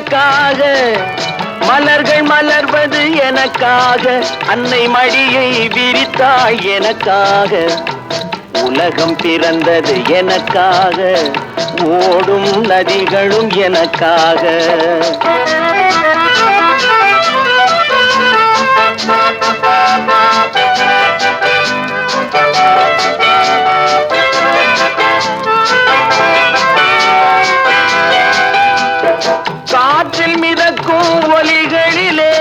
எனக்காக, மலர்கள் மலர்வது எனக்காக, அன்னை மடியை விரித்தாள் எனக்காக. உலகம் பிறந்தது எனக்காக, ஓடும் நதிகளும் எனக்காக. காற்றில் மிதக்கும் ஒலிகளிலே,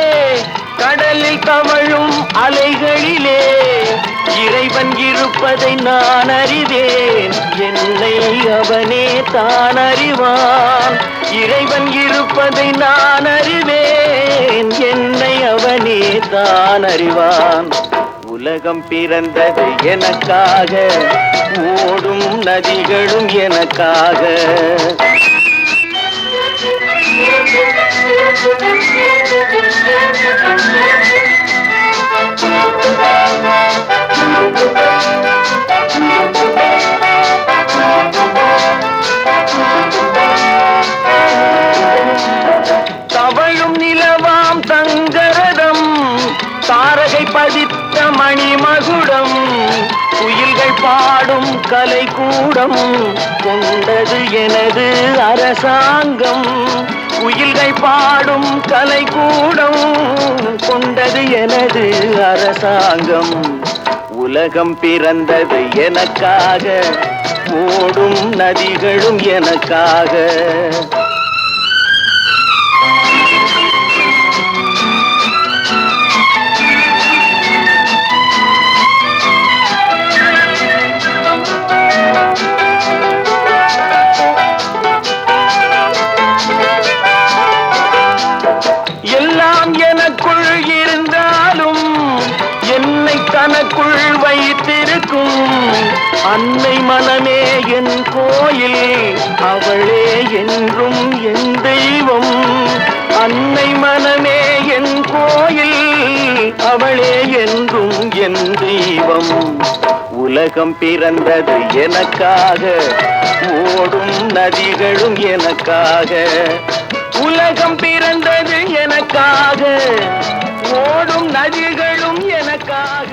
கடலில் தவழும் அலைகளிலே, இறைவன் இருப்பதை நான் அறிவேன், என்னை அவனே தான் அறிவான். இறைவன் இருப்பதை நான் அறிவேன், என்னை அவனே தான் அறிவான். உலகம் பிறந்தது எனக்காக, ஓடும் நதிகளும் எனக்காக. தவழும் நிலவாம் தங்கரதம், தாரகை பதித்த மணிமகுடம், குயில்கள் பாடும் கலைக்கூடம், கொண்டது எனது அரசாங்கம். குயில்கள் பாடும் கலைக்கூடம், கொண்டது எனது அரசாங்கம். உலகம் பிறந்தது எனக்காக, ஓடும் நதிகளும் எனக்காக. எல்லாம் எனக்குள் இருந்தாலும் என்னை தனக்குள் வைத்திருக்கும் அன்னை மனமே என் கோயில், அவளே என்றும் என் தெய்வம். அன்னை மனமே என் கோயில், அவளே என்றும் என் தெய்வம். உலகம் பிறந்தது எனக்காக, ஓடும் நதிகளும் எனக்காக. உலகம் பிறந்தது எனக்காக, ஓடும் நதிகளும் எனக்காக.